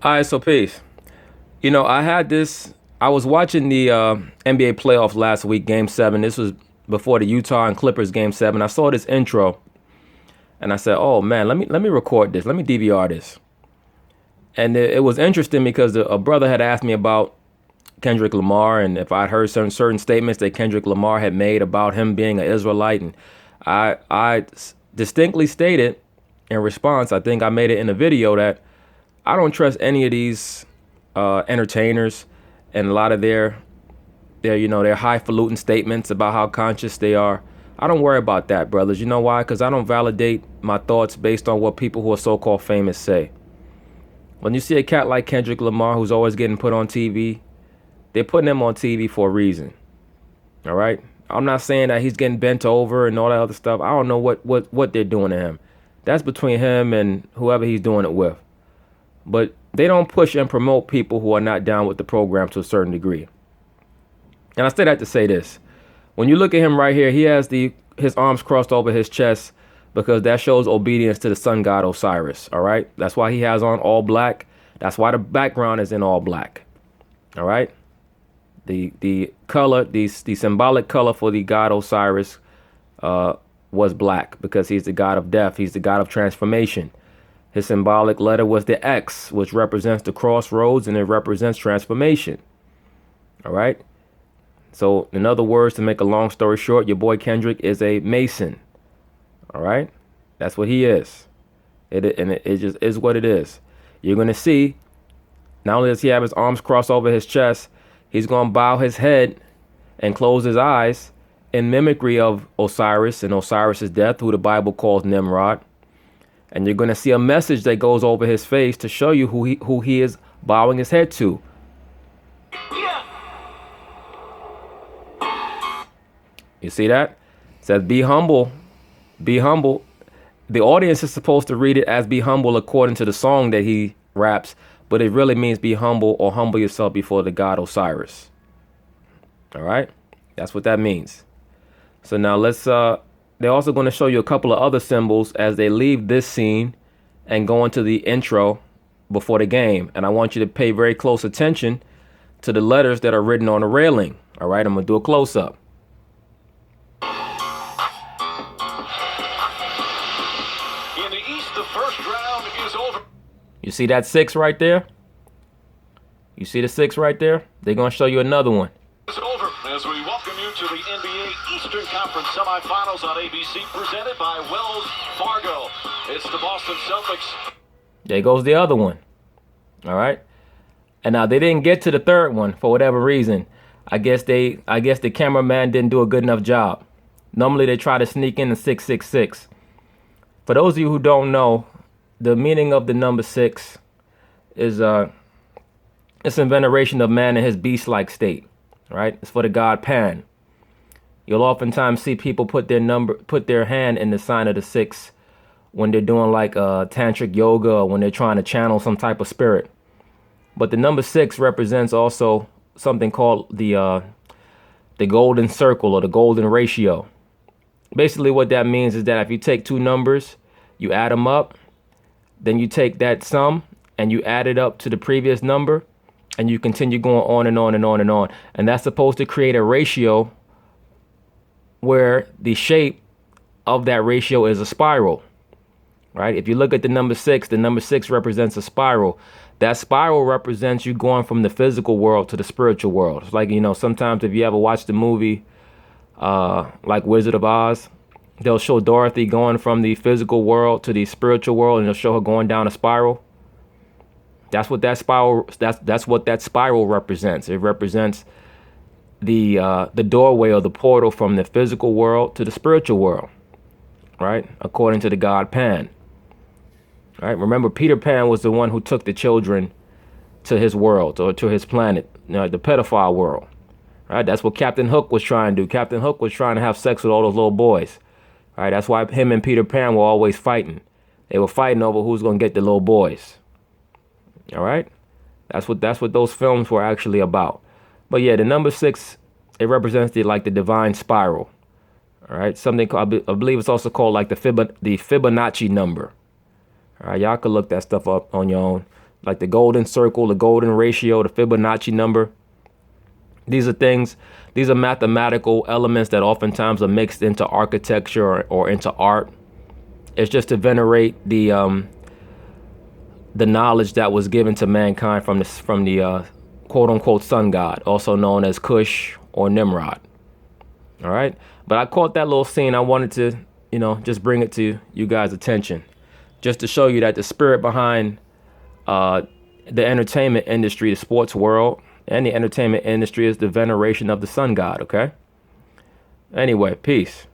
All right, so peace. I was watching the NBA playoffs last week, Game 7. This was before the Utah and Clippers Game 7. I saw this intro, and I said, oh, man, let me record this. Let me DVR this. And it was interesting because a brother had asked me about Kendrick Lamar and if I'd heard certain statements that Kendrick Lamar had made about him being an Israelite. And I distinctly stated in response, I think I made it in a video, that I don't trust any of these entertainers and a lot of their highfalutin statements about how conscious they are. I don't worry about that, brothers. You know why? Because I don't validate my thoughts based on what people who are so-called famous say. When you see a cat like Kendrick Lamar who's always getting put on TV, they're putting him on TV for a reason. All right? I'm not saying that he's getting bent over and all that other stuff. I don't know what they're doing to him. That's between him and whoever he's doing it with. But they don't push and promote people who are not down with the program to a certain degree. And I say that to say this. When you look at him right here, he has his arms crossed over his chest because that shows obedience to the sun god Osiris. All right? That's why he has on all black. That's why the background is in all black. All right? The color, the symbolic color for the god Osiris was black because he's the god of death. He's the god of transformation. His symbolic letter was the X, which represents the crossroads, and it represents transformation. All right? So, in other words, to make a long story short, your boy Kendrick is a Mason. All right? That's what he is. It just is what it is. You're going to see, not only does he have his arms crossed over his chest, he's going to bow his head and close his eyes in mimicry of Osiris and Osiris's death, who the Bible calls Nimrod. And you're going to see a message that goes over his face to show you who he is bowing his head to. Yeah. You see that? It says, be humble. Be humble. The audience is supposed to read it as be humble according to the song that he raps, but it really means be humble or humble yourself before the god Osiris. All right? That's what that means. So now they're also going to show you a couple of other symbols as they leave this scene and go into the intro before the game. And I want you to pay very close attention to the letters that are written on the railing. All right, I'm going to do a close-up. In the East, the first round is over. You see that 6 right there? You see the 6 right there? They're going to show you another one. It's over as we welcome you to the NBA Eastern Conference semifinals on ABC, presented by Wells Fargo. It's the Boston Celtics. There goes the other one. All right. And now they didn't get to the third one for whatever reason. I guess the cameraman didn't do a good enough job. Normally they try to sneak in the 666. For those of you who don't know, the meaning of the number 6 is it's in veneration of man in his beast-like state. Right? It's for the god Pan. You'll oftentimes see people put their hand in the sign of the 6 when they're doing like tantric yoga or when they're trying to channel some type of spirit. But the number 6 represents also something called the golden circle or the golden ratio. Basically what that means is that if you take two numbers, you add them up, then you take that sum and you add it up to the previous number, and you continue going on and on and on and on. And that's supposed to create a ratio where the shape of that ratio is a spiral, right? If you look at the number 6 represents a spiral. That spiral represents you going from the physical world to the spiritual world. It's like, sometimes if you ever watch the movie like Wizard of Oz, they'll show Dorothy going from the physical world to the spiritual world, and they'll show her going down a spiral. That's what that spiral represents. It represents the doorway or the portal from the physical world to the spiritual world, right? According to the god Pan. Right? Remember, Peter Pan was the one who took the children to his world or to his planet, the pedophile world. Right? That's what Captain Hook was trying to do. Captain Hook was trying to have sex with all those little boys. Right? That's why him and Peter Pan were always fighting. They were fighting over who's going to get the little boys. All right, that's what those films were actually about. But yeah, the number 6, it represents the divine spiral. All right, something called, I believe it's also called like the Fibonacci number. All right, y'all can look that stuff up on your own. like the golden circle, the golden ratio, the Fibonacci number. These are mathematical elements that oftentimes are mixed into architecture or into art. It's just to venerate the knowledge that was given to mankind from the quote unquote sun god, also known as Cush or Nimrod. All right. But I caught that little scene. I wanted to, just bring it to you guys' attention, just to show you that the spirit behind the entertainment industry, the sports world, and the entertainment industry is the veneration of the sun god. Okay. Anyway, peace.